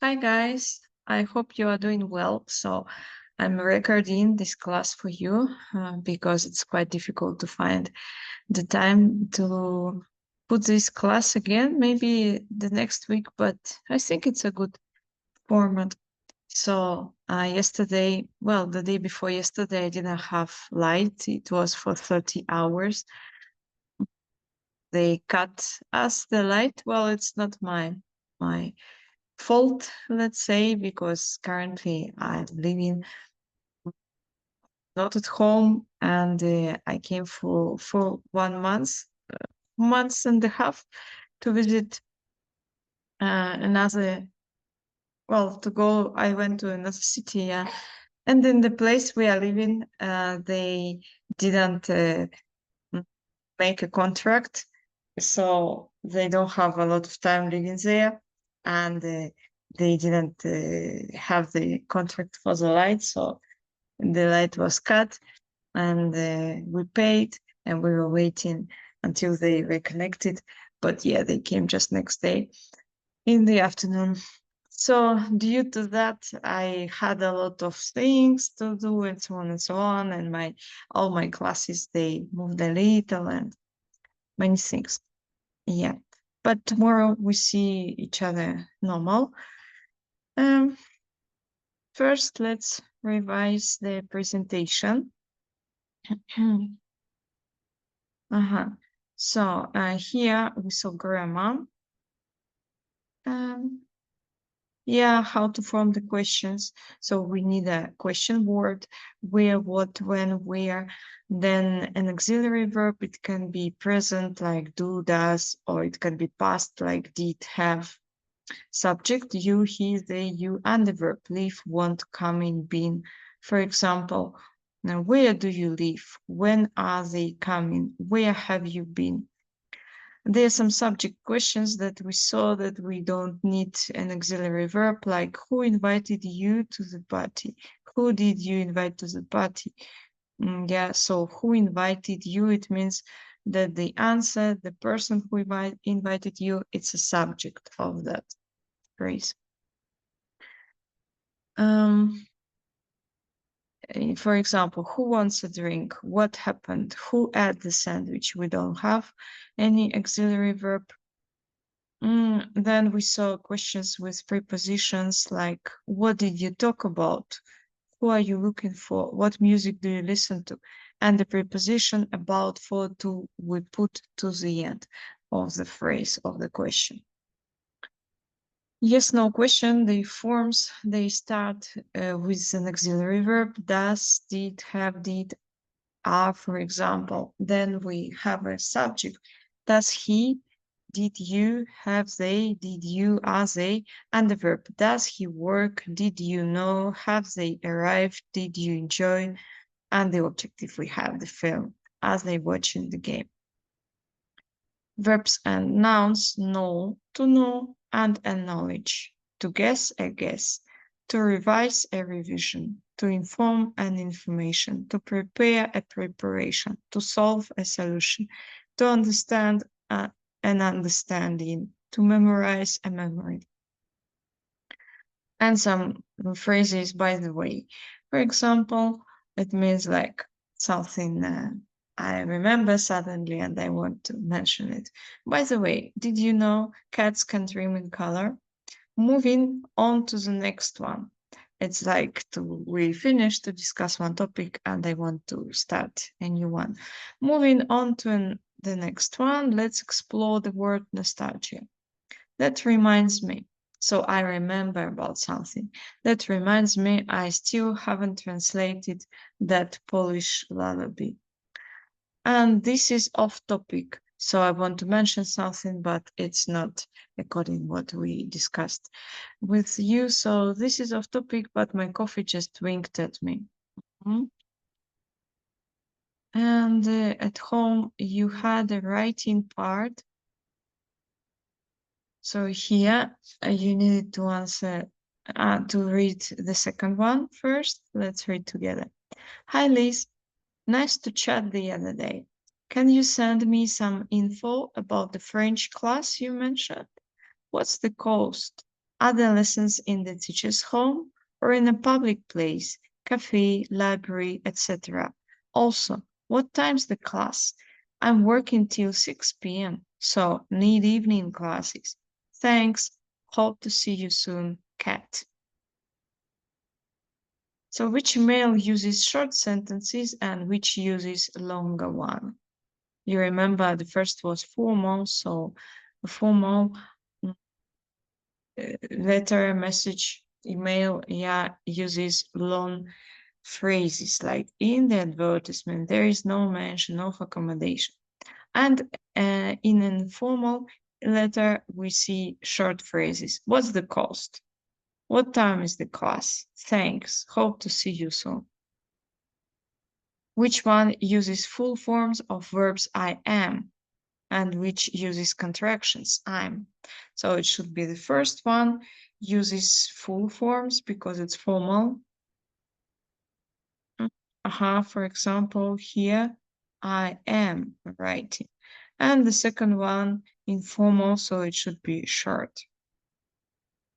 Hi guys, I hope you are doing well. So I'm recording this class for you because it's quite difficult to find the time to put this class again, maybe the next week, but I think it's a good format. So yesterday, well, the day before yesterday, I didn't have light. It was for 30 hours. They cut us the light. Well, it's not my fault, let's say, because currently I'm living not at home and I came for 1 month, months and a half to visit another, well, to go, I went to another city, yeah. And in the place we are living, they didn't m- make a contract, so they don't have a lot of time living there, and they didn't have the contract for the light, so the light was cut, and we paid, and we were waiting until they reconnected. But yeah, they came just next day in the afternoon. So due to that, I had a lot of things to do and so on and so on. And my all my classes they moved a little and many things. Yeah. But tomorrow we see each other normal. Um, First, let's revise the presentation. Uh-huh. So here we saw grammar. Um, yeah, how to form the questions. So we need a question word, where, what, when, where. Then an auxiliary verb. It can be present like do, does, or it can be past like did, have. Subject, you, he, they, you, and the verb live, want, come in, been. For example, now where do you live? When are they coming? Where have you been? There are some subject questions that we saw that we don't need an auxiliary verb, like who invited you to the party? Who did you invite to the party? Yeah, so who invited you? It means that the answer, the person who invited you, it's a subject of that phrase. Um, for example, who wants a drink? What happened? Who ate the sandwich? We don't have any auxiliary verb. Then we saw questions with prepositions like what did you talk about? Who are you looking for? What music do you listen to? And the preposition about, for, to, we put to the end of the phrase of the question. Yes, no question. The forms, they start with an auxiliary verb, does, did, have, did, are, for example. Then we have a subject. Does he, did you, have they, did you, are they, and the verb. Does he work, did you know, have they arrived, did you enjoy, and the objective, we have the film, as they watching the game. Verbs and nouns, know, to know, and acknowledge. To guess, a guess. To revise, a revision. To inform, an information. To prepare, a preparation. To solve, a solution. To understand, an understanding. To memorize, a memory. And some phrases, by the way. For example, it means like something I remember suddenly and I want to mention it. By the way, did you know cats can dream in color? Moving on to the next one. It's like we finished to discuss one topic and I want to start a new one. Moving on to the next one, let's explore the word nostalgia. That reminds me. So I remember about something. That reminds me, I still haven't translated that Polish lullaby. And this is off topic. So I want to mention something, but it's not according what we discussed with you. So this is off topic, but my coffee just winked at me. Mhm. And at home, you had a writing part. So here you need to answer to read the second one first. Let's read together. Hi Liz, nice to chat the other day. Can you send me some info about the French class you mentioned? What's the cost? Other lessons in the teacher's home or in a public place, cafe, library, etc. Also, what time's the class? I'm working till 6 p.m., so need evening classes. Thanks. Hope to see you soon, Cat. So which email uses short sentences and which uses longer one? You remember the first was formal, so a formal mm, letter, message, email, yeah, uses long phrases like in the advertisement, there is no mention of accommodation. And in an informal letter, we see short phrases. What's the cost? What time is the class? Thanks. Hope to see you soon. Which one uses full forms of verbs I am and which uses contractions I'm? So it should be the first one uses full forms because it's formal. For example, here I am writing. And the second one informal, so it should be short.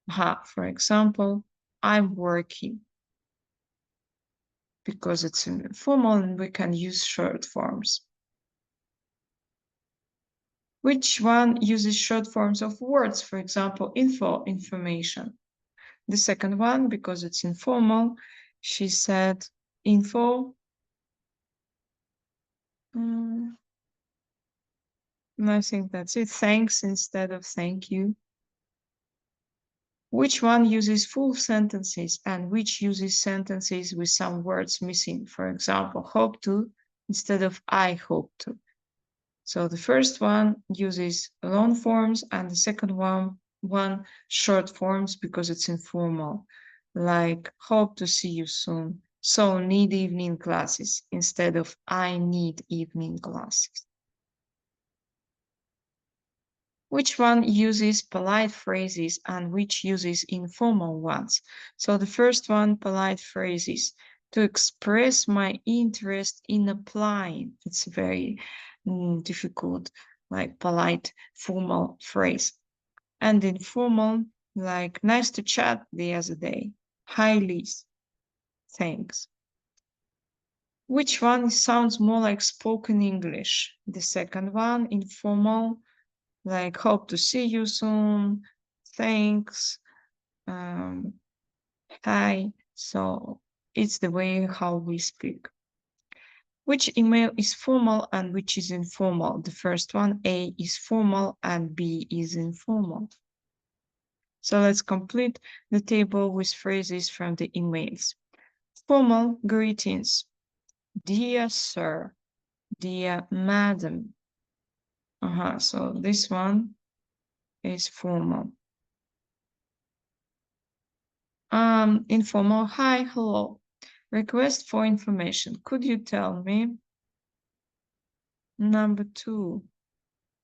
For example, I'm working because it's informal and we can use short forms. Which one uses short forms of words? For example, info, information. The second one, because it's informal, she said info. And I think that's it. Thanks instead of thank you. Which one uses full sentences and which uses sentences with some words missing? For example, hope to instead of I hope to. So the first one uses long forms and the second one short forms because it's informal, like hope to see you soon. So need evening classes instead of I need evening classes. Which one uses polite phrases and which uses informal ones? So the first one, polite phrases, to express my interest in applying. It's very difficult, like polite, formal phrase. And informal, like nice to chat the other day. Hi, Liz. Thanks. Which one sounds more like spoken English? The second one, informal, like hope to see you soon, thanks, hi. So it's the way how we speak. Which email is formal and which is informal? The first one, A, is formal and B is informal. So let's complete the table with phrases from the emails. Formal greetings. Dear sir, dear madam. So this one is formal. Informal, hi, hello. Request for information. Could you tell me? Number 2,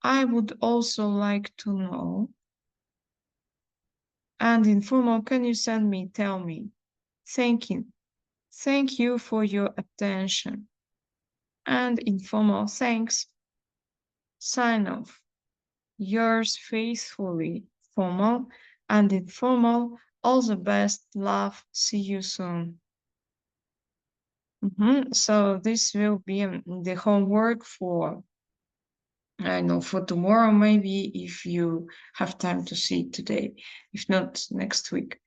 I would also like to know. And informal, can you send me, tell me? Thank you. Thank you for your attention. And informal, thanks. Sign off. Yours faithfully. Formal and informal, all the best, love, see you soon. So this will be the homework for, I know, for tomorrow, maybe if you have time to see it today, if not next week.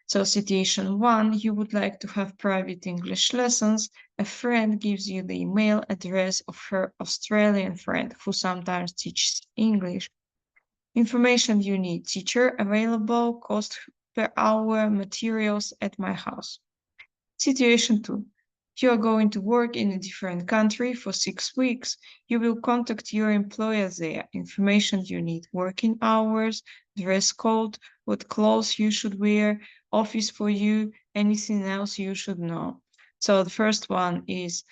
So situation 1, you would like to have private English lessons. A friend gives you the email address of her Australian friend who sometimes teaches English. Information you need: teacher available, cost per hour, materials at my house. Situation 2. You are going to work in a different country for 6 weeks. You will contact your employer there. Information you need: working hours, dress code, what clothes you should wear, office for you, anything else you should know. So the first one is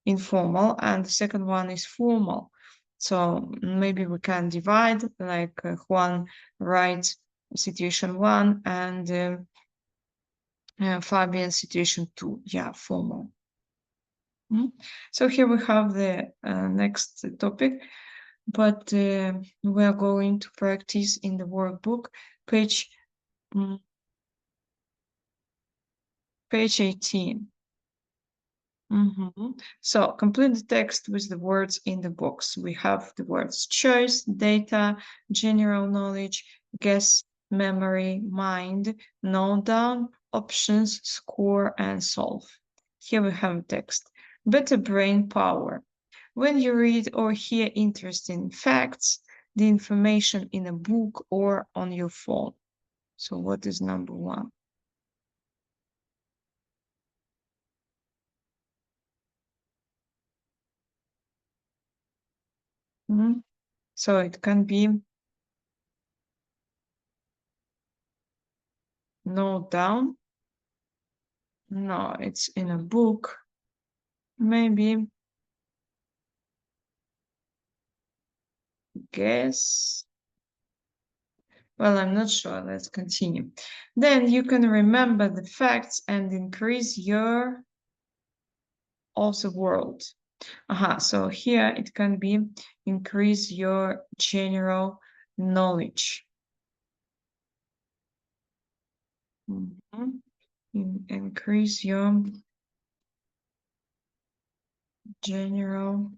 informal and the second one is formal. So maybe we can divide, like Juan writes situation 1 and Fabian situation 2, yeah, formal. So here we have the next topic, but we are going to practice in the workbook, page Mm, Page 18. So complete the text with the words in the box. We have the words choice, data, general knowledge, guess, memory, mind, note down, options, score, and solve. Here we have text. Better brain power. When you read or hear interesting facts, the information in a book or on your phone. So what is number one? Mhm. So it can be note down. No, it's in a book. Maybe guess. Well, I'm not sure. Let's continue. Then you can remember the facts and increase your of the world. So here it can be increase your general knowledge. Increase your general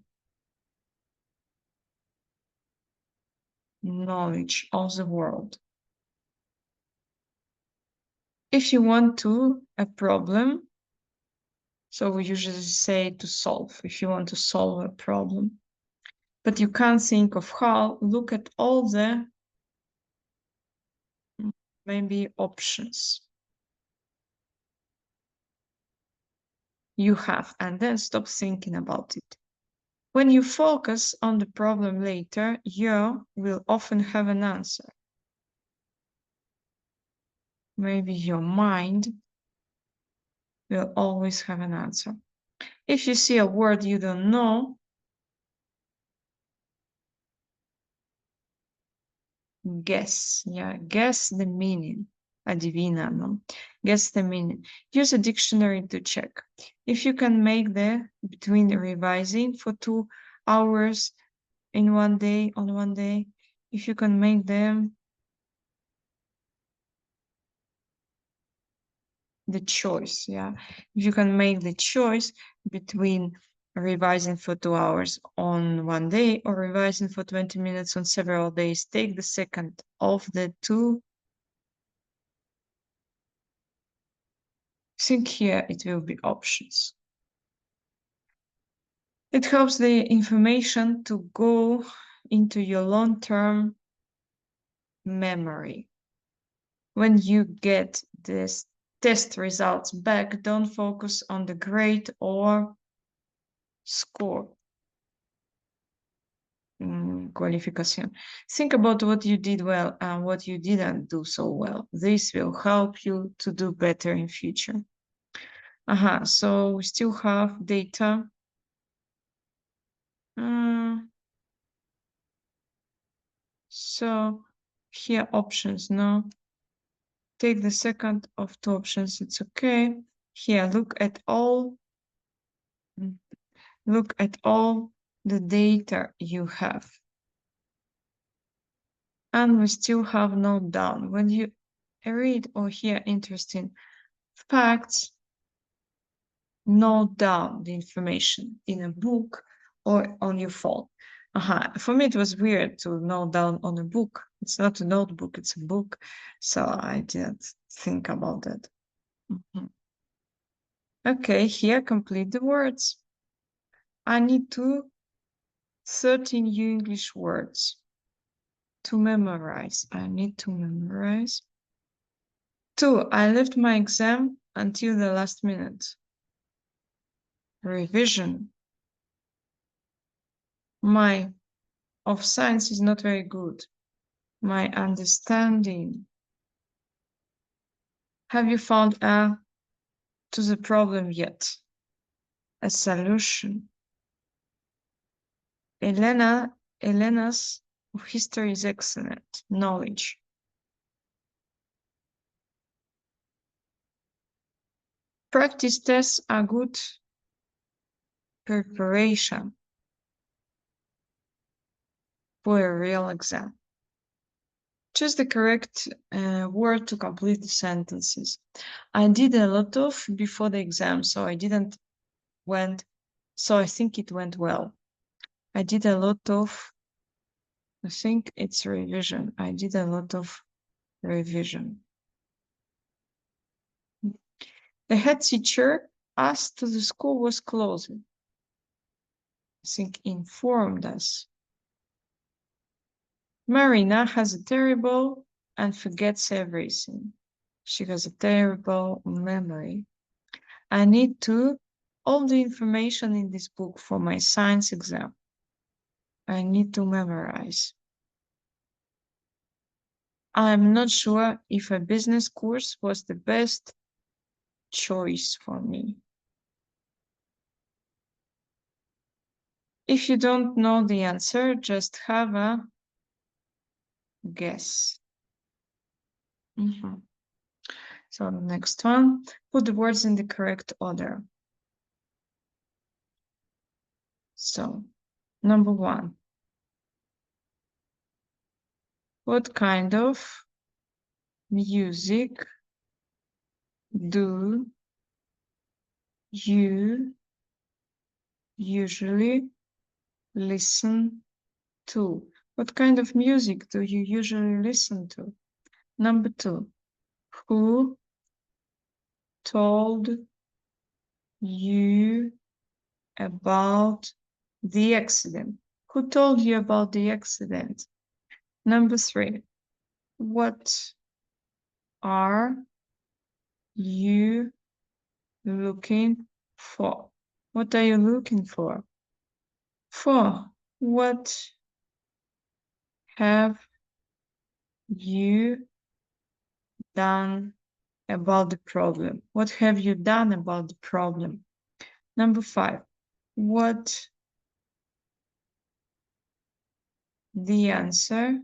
knowledge of the world. If you want to a problem, so we usually say to solve, if you want to solve a problem, but you can't think of how, look at all the maybe options you have, and then stop thinking about it. When you focus on the problem later, you will often have an answer. Maybe your mind will always have an answer. If you see a word you don't know, guess. Yeah, guess the meaning. Adivinano. Guess the meaning. Use a dictionary to check. If you can make the between revising for 2 hours in one day, on one day, if you can make them the choice, yeah. If you can make the choice between revising for 2 hours on one day or revising for 20 minutes on several days, take the second of the two. Think here it will be options. It helps the information to go into your long-term memory. When you get this test results back, don't focus on the grade or score. Qualification. Think about what you did well and what you didn't do so well. This will help you to do better in future. So we still have data. So here options, no. Take the second of two options, it's okay. Here, look at all the data you have. And we still have note down. When you read or hear interesting facts, note down the information in a book or on your phone. For me, it was weird to note down on a book. It's not a notebook, it's a book. So I didn't think about that. Okay, here complete the words. I need 13 new English words to memorize. I need to memorize. 2. I left my exam until the last minute. Revision. My of science is not very good. My understanding. Have you found a to the problem yet? A solution. Elena's history is excellent. Knowledge. Practice tests are good preparation for a real exam. Choose the correct word to complete the sentences. I did a lot of before the exam, so I didn't went, so I think it went well. I did a lot of, I think it's revision. I did a lot of revision. The head teacher asked the school was closing. I think informed us. Marina has a terrible and forgets everything. She has a terrible memory. I need to all the information in this book for my science exam. I need to memorize. I'm not sure if a business course was the best choice for me. If you don't know the answer, just have a guess. So the next one, put the words in the correct order. So, number one, what kind of music do you usually listen to? What kind of music do you usually listen to? Number two, who told you about the accident? Who told you about the accident? Number three, what are you looking for? What are you looking for? Four, what have you done about the problem? What have you done about the problem? Number five, what the answer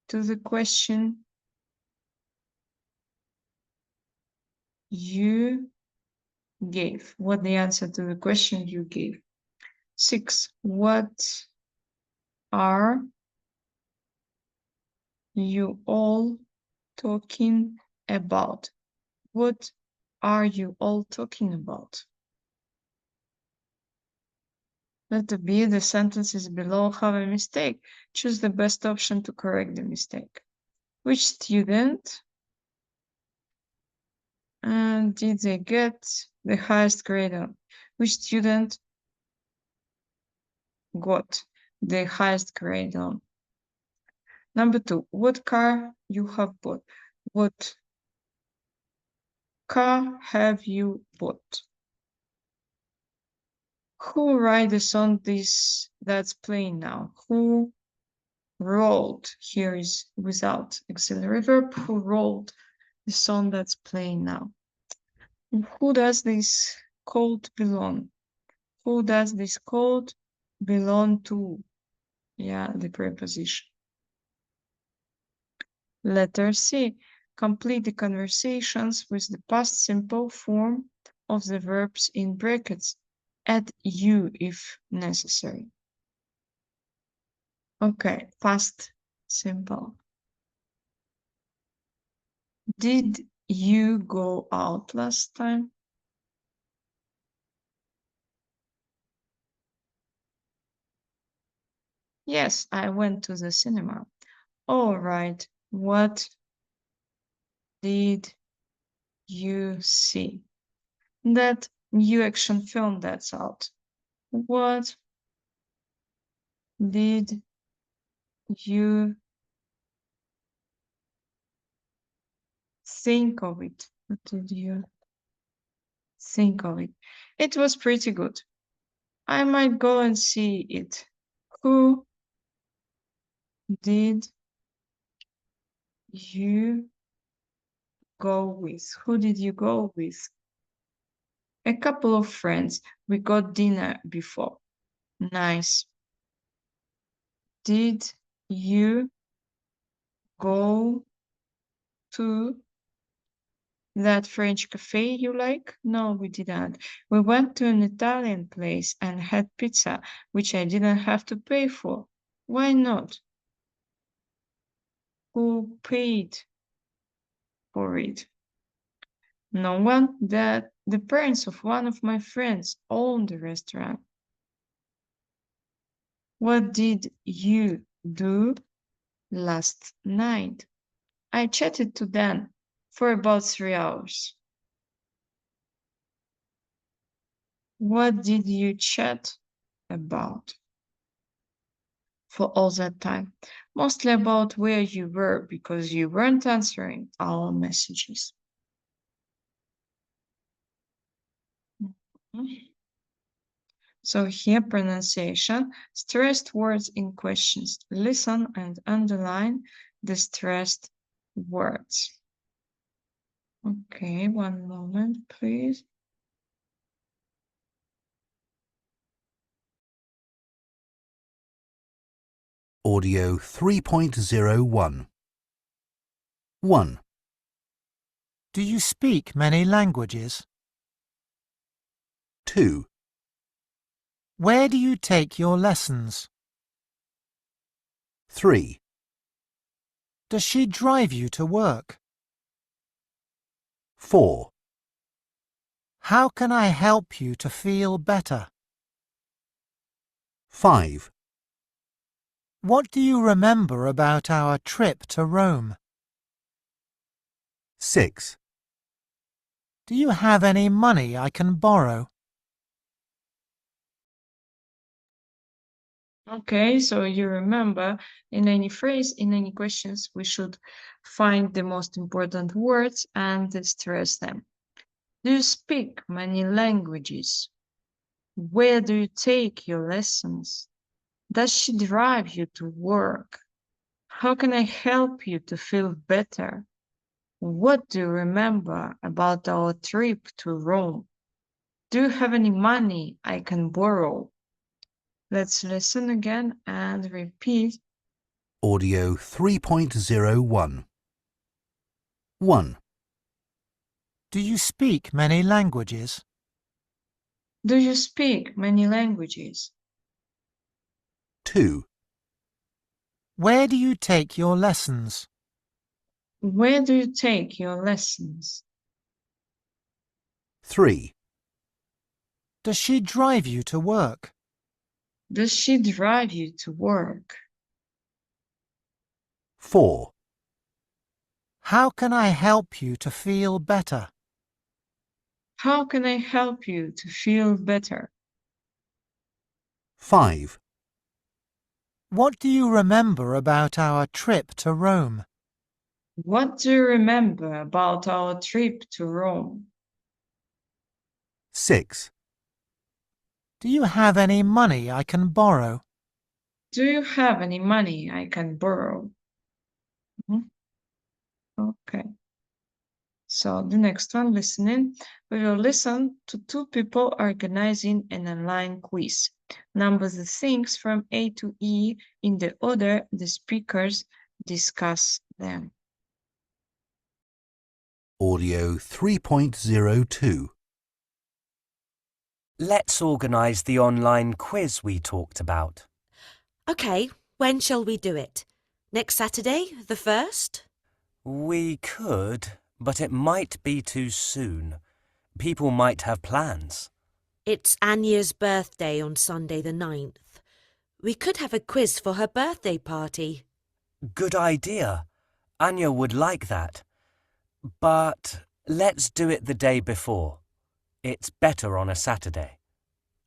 to the question you gave. What the answer to the question you gave. Six, what are you all talking about? What are you all talking about? Letter B, the sentences below have a mistake. Choose the best option to correct the mistake. Which student did they get the highest grade on? Which student got the highest grade on? Number two, what car you have bought? What car have you bought? Who write the song that's playing now? Who rolled? Here is without auxiliary verb. Who rolled the song that's playing now? Who does this code belong? Who does this code belong to? Yeah, the preposition. Letter C. Complete the conversations with the past simple form of the verbs in brackets. Add you if necessary. Okay, past simple. Did you go out last time? Yes, I went to the cinema. All right, what did you see? That new action film that's out. What did you think of it? What did you think of it? It was pretty good. I might go and see it. Who did you go with? Who did you go with? A couple of friends. We got dinner before. Nice. Did you go to that French cafe you like? No, we didn't. We went to an Italian place and had pizza, which I didn't have to pay for. Why not? Who paid for it? No one. That the parents of one of my friends own the restaurant. What did you do last night? I chatted to them for about 3 hours. What did you chat about for all that time? Mostly about where you were because you weren't answering our messages. Mhm. So here pronunciation, stressed words in questions. Listen and underline the stressed words. Okay, one moment, please. Audio 3.01. 1, Do you speak many languages? 2, Where do you take your lessons? 3, Does she drive you to work? 4, How can I help you to feel better? 5, What do you remember about our trip to Rome? 6, Do you have any money I can borrow? Okay, so you remember in any phrase, in any questions, we should find the most important words and stress them. Do you speak many languages? Where do you take your lessons? Does she drive you to work? How can I help you to feel better? What do you remember about our trip to Rome? Do you have any money I can borrow? Let's listen again and repeat. Audio 3.01. 1, Do you speak many languages? Do you speak many languages? 2, Where do you take your lessons? Where do you take your lessons? 3, Does she drive you to work? Does she drive you to work? 4, How can I help you to feel better? How can I help you to feel better? 5, What do you remember about our trip to Rome? What do you remember about our trip to Rome? 6, Do you have any money I can borrow? Do you have any money I can borrow? Mhm. Okay. So the next one, listening. We will listen to two people organizing an online quiz. Number the things from A to E in the order the speakers discuss them. Audio 3.02. Let's organise the online quiz we talked about. OK, when shall we do it? Next Saturday, the 1st? We could, but it might be too soon. People might have plans. It's Anya's birthday on Sunday the 9th. We could have a quiz for her birthday party. Good idea. Anya would like that. But let's do it the day before. It's better on a Saturday.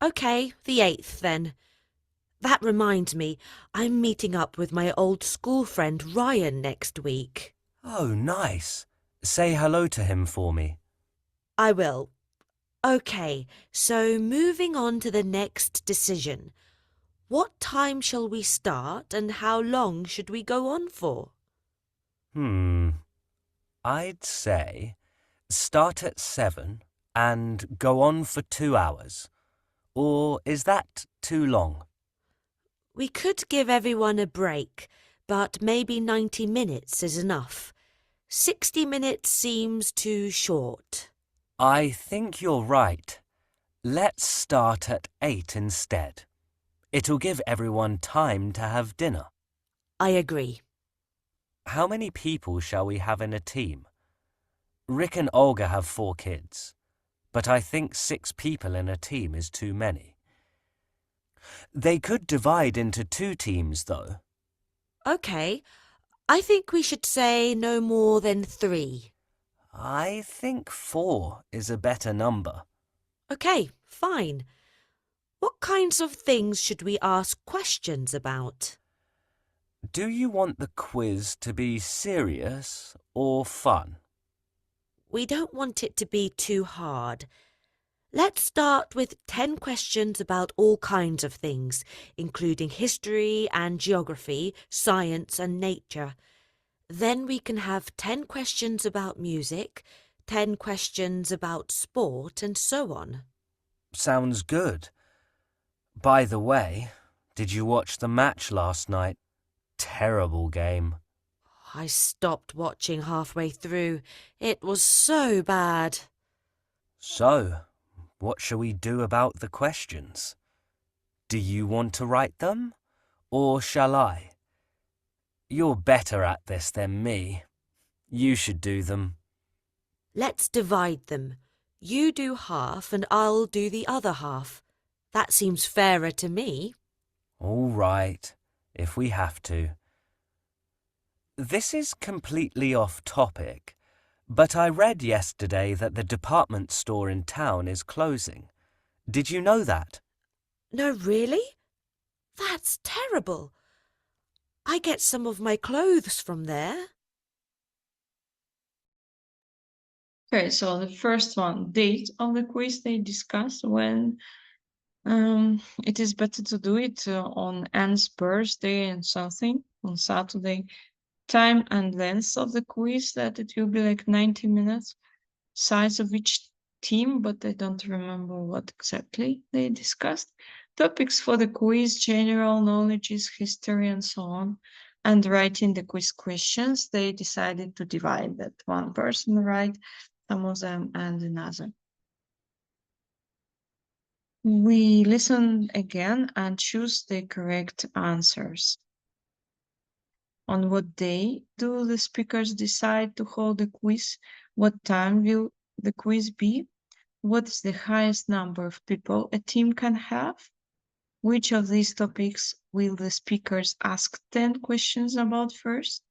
OK, the 8th then. That reminds me, I'm meeting up with my old school friend Ryan next week. Oh, nice. Say hello to him for me. I will. OK, so moving on to the next decision. What time shall we start and how long should we go on for? I'd say start at 7 and go on for 2 hours. Or is that too long? We could give everyone a break, but maybe 90 minutes is enough. 60 minutes seems too short. I think you're right. Let's start at 8 instead. It'll give everyone time to have dinner. I agree. How many people shall we have in a team? Rick and Olga have 4 kids, but I think 6 people in a team is too many. They could divide into 2 teams, though. Okay, I think we should say no more than 3. I think 4 is a better number. Okay, fine. What kinds of things should we ask questions about? Do you want the quiz to be serious or fun? We don't want it to be too hard. Let's start with 10 questions about all kinds of things, including history and geography, science and nature. Then we can have 10 questions about music, 10 questions about sport, and so on. Sounds good. By the way, did you watch the match last night? Terrible game. I stopped watching halfway through. It was so bad. So, what shall we do about the questions? Do you want to write them, or shall I? You're better at this than me. You should do them. Let's divide them. You do half and I'll do the other half. That seems fairer to me. All right, if we have to. This is completely off topic, but I read yesterday that the department store in town is closing. Did you know that? No, really? That's terrible. I get some of my clothes from there. Okay, so the first one, date of the quiz they discussed when it is better to do it on Anne's birthday and something on Saturday. Time and length of the quiz, that it will be like 90 minutes. Size of each team, but I don't remember what exactly they discussed. Topics for the quiz, general knowledge, history, and so on. And writing the quiz questions, they decided to divide that one person write some of them and another. We listen again and choose the correct answers. On what day do the speakers decide to hold the quiz? What time will the quiz be? What is the highest number of people a team can have? Which of these topics will the speakers ask 10 questions about first?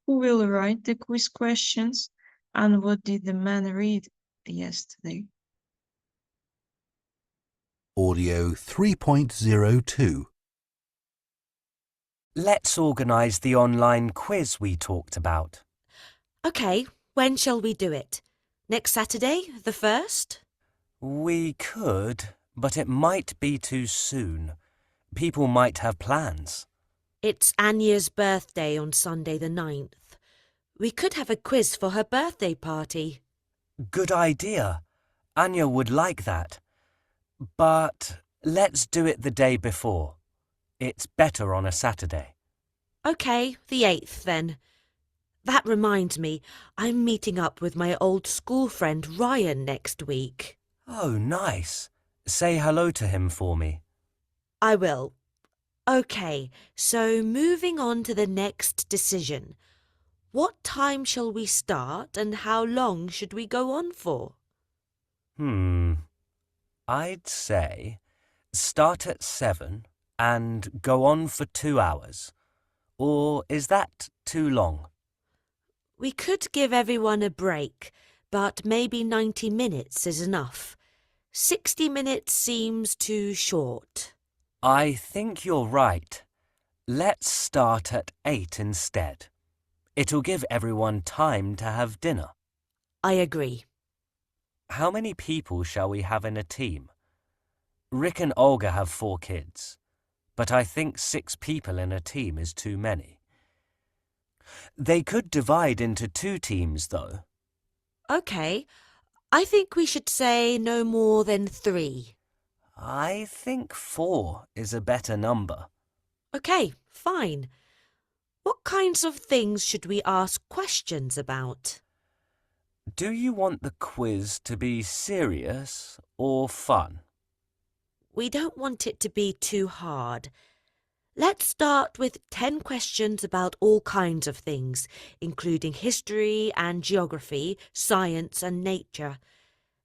Who will write the quiz questions? And what did the man read yesterday? Audio 3.02. Let's organise the online quiz we talked about. Okay, when shall we do it? Next Saturday, the 1st? We could, but it might be too soon. People might have plans. It's Anya's birthday on Sunday the 9th. We could have a quiz for her birthday party. Good idea. Anya would like that. But let's do it the day before. It's better on a Saturday. Okay, the 8th then. That reminds me, I'm meeting up with my old school friend Ryan next week. Oh, nice. Say hello to him for me. I will. Okay, so moving on to the next decision. What time shall we start and how long should we go on for? I'd say start at 7 and go on for 2 hours. Or is that too long? We could give everyone a break, but maybe 90 minutes is enough. 60 minutes seems too short. I think you're right. Let's start at 8 instead. It'll give everyone time to have dinner. I agree. How many people shall we have in a team? Rick and Olga have 4 kids, but I think 6 people in a team is too many. They could divide into 2 teams, though. Okay, I think we should say no more than 3. I think 4 is a better number. Okay, fine. What kinds of things should we ask questions about? Do you want the quiz to be serious or fun? We don't want it to be too hard. Let's start with 10 questions about all kinds of things, including history and geography, science and nature.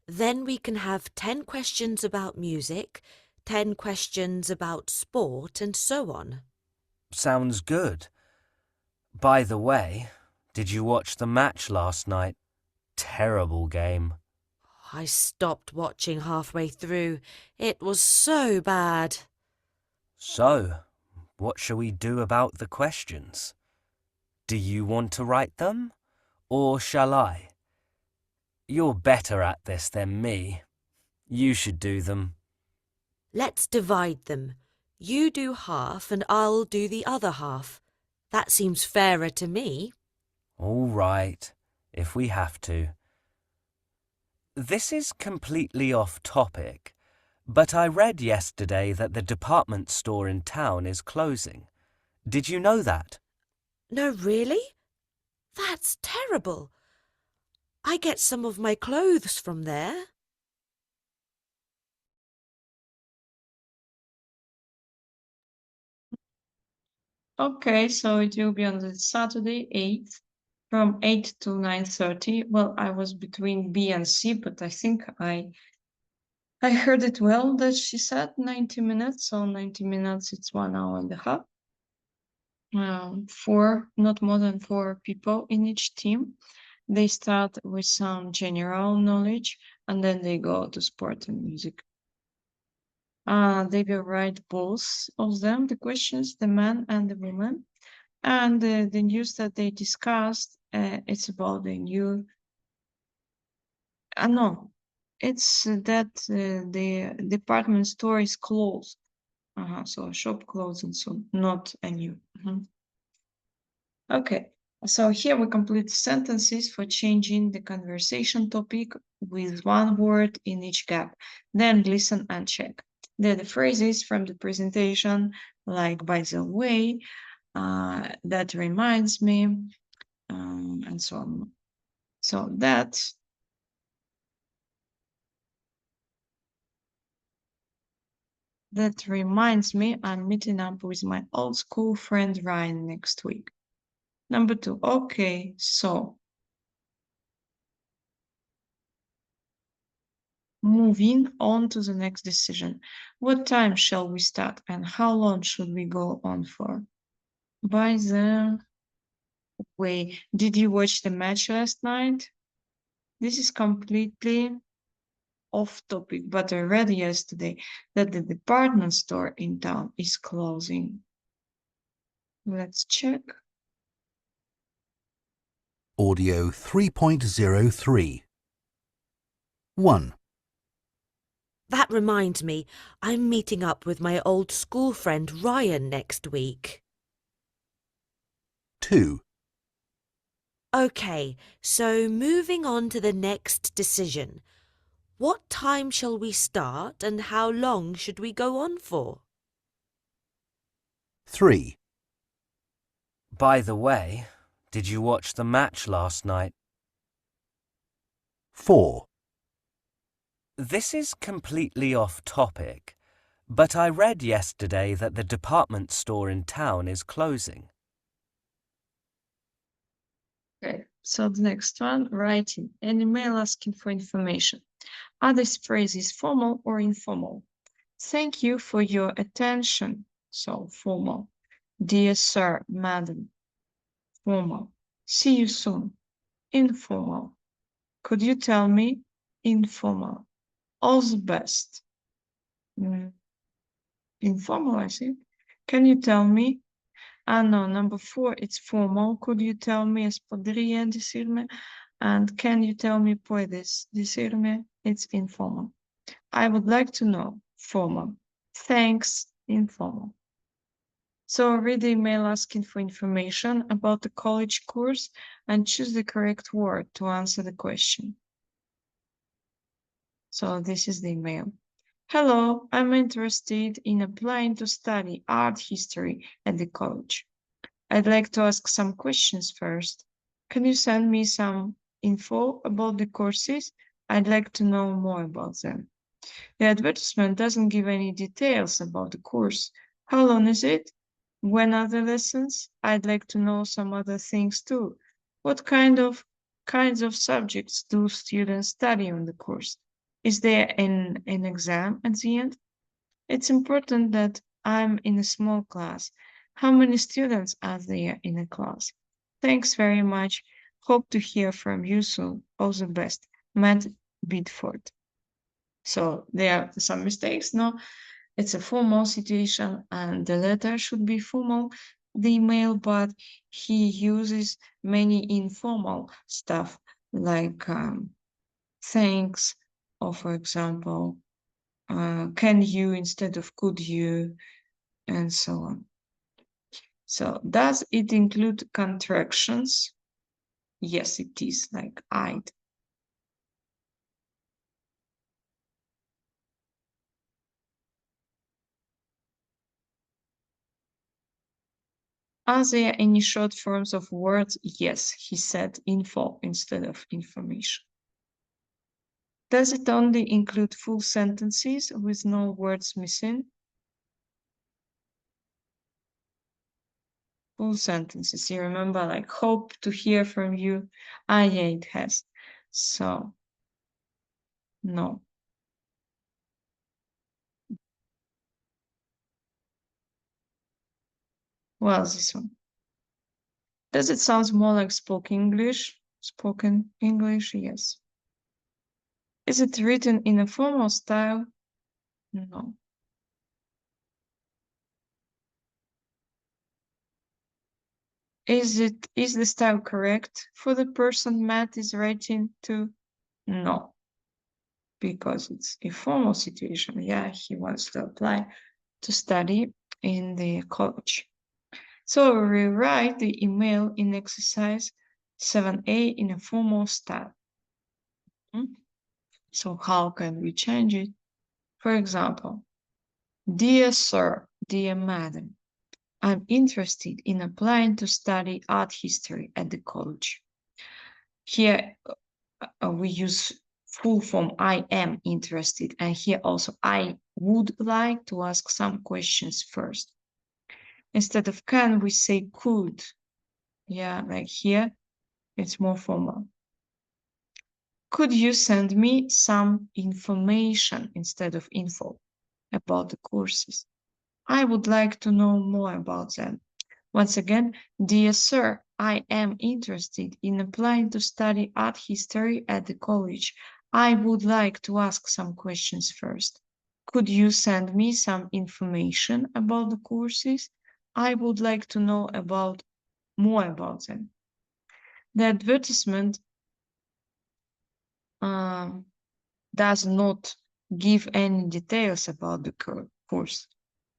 Then we can have 10 questions about music, 10 questions about sport, and so on. Sounds good. By the way, did you watch the match last night? Terrible game. I stopped watching halfway through. It was so bad. So, what shall we do about the questions? Do you want to write them, or shall I? You're better at this than me. You should do them. Let's divide them. You do half and I'll do the other half. That seems fairer to me. All right, if we have to. This is completely off topic, but I read yesterday that the department store in town is closing. Did you know that? No, really? That's terrible. I get some of my clothes from there. Okay, so it will be on the Saturday 8th from 8 to 9:30. Well, I was between B and C, but I think I heard it well that she said 90 minutes. So 90 minutes, it's 1 hour and a half. Four, not more than four people in each team. They start with some general knowledge and then they go to sport and music. They will write both of them, the questions, the man and the woman. And the news that they discussed, it's about the new. No, it's that the department store is closed. So a shop closing soon, not a new. Okay, so here we complete sentences for changing the conversation topic with one word in each gap. Then listen and check. They're the phrases from the presentation, like by the way, that reminds me, and so on. So that reminds me, I'm meeting up with my old school friend Ryan next week. Number 2, okay, so moving on to the next decision. What time shall we start and how long should we go on for? By the way, did you watch the match last night? This is completely off topic, but I read yesterday that the department store in town is closing. Let's check. Audio 3.03. 1, That reminds me, I'm meeting up with my old school friend Ryan next week. 2, Okay, so moving on to the next decision. What time shall we start and how long should we go on for? 3, By the way, did you watch the match last night? 4, This is completely off topic, but I read yesterday that the department store in town is closing. Okay, so the next one, writing an email asking for information. Are these phrases formal or informal? Thank you for your attention. So formal. Dear sir, madam. Formal. See you soon. Informal. Could you tell me? Informal. All the best. Informal, I think. Can you tell me? No, number 4, it's formal. Could you tell me? ¿Podría decirme? And can you tell me? ¿Puedes decirme? It's informal. I would like to know. Formal. Thanks. Informal. So read the email asking for information about the college course and choose the correct word to answer the question. So this is the email. Hello, I'm interested in applying to study art history at the college. I'd like to ask some questions first. Can you send me some info about the courses? I'd like to know more about them. The advertisement doesn't give any details about the course. How long is it? When other lessons, I'd like to know some other things too. What kinds of subjects do students study on the course? Is there an exam at the end? It's important that I'm in a small class. How many students are there in a class? Thanks very much. Hope to hear from you soon. All the best. Matt Bidford. So there are some mistakes. No, it's a formal situation and the letter should be formal, the email, but he uses many informal stuff like thanks, or for example, can you instead of could you, and so on. So does it include contractions? Yes, it is, like I'd. Are there any short forms of words? Yes, he said info instead of information. Does it only include full sentences with no words missing? Full sentences. You remember, like, hope to hear from you. Ah, yeah, it has. So, no. Well, this one. Does it sound more like spoken English? Spoken English, yes. Is it written in a formal style? No. Is the style correct for the person Matt is writing to? No, because it's a formal situation. Yeah, he wants to apply to study in the college. So rewrite the email in exercise 7a in a formal style. So how can we change it? For example, dear sir, dear madam, I'm interested in applying to study art history at the college. Here we use full form I am interested, and here also I would like to ask some questions first. Instead of can, we say could. Yeah, like here, it's more formal. Could you send me some information instead of info about the courses? I would like to know more about them. Once again, dear sir, I am interested in applying to study art history at the college. I would like to ask some questions first. Could you send me some information about the courses? I would like to know more about them. The advertisement does not give any details about the course.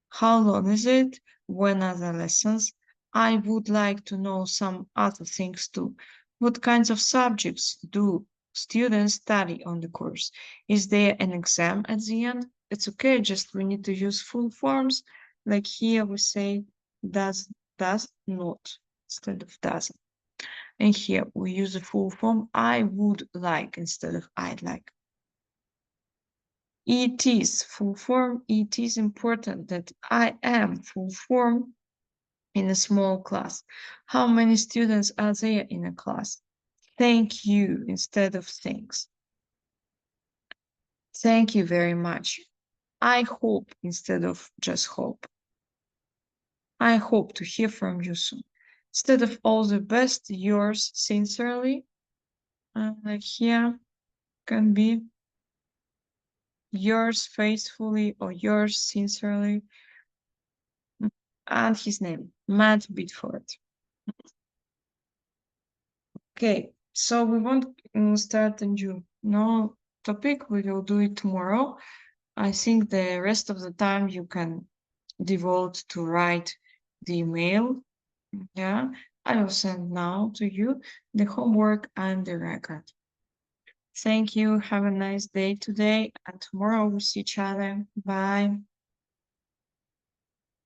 How long is it? When are the lessons? I would like to know some other things too. What kinds of subjects do students study on the course? Is there an exam at the end? It's okay, just we need to use full forms. Like here we say does not instead of doesn't. And here we use a full form I would like instead of I'd like. It is full form. It is important that I am full form in a small class. How many students are there in a class? Thank you instead of thanks. Thank you very much. I hope instead of just hope. I hope to hear from you soon. Instead of all the best, yours sincerely. Like here can be yours faithfully or yours sincerely. And his name, Matt Bidford. Okay, so we won't start a new topic. We will do it tomorrow. I think the rest of the time you can devote to write the email. Yeah, I will send now to you the homework and the record. Thank you. Have a nice day today, and tomorrow we'll see each other. Bye.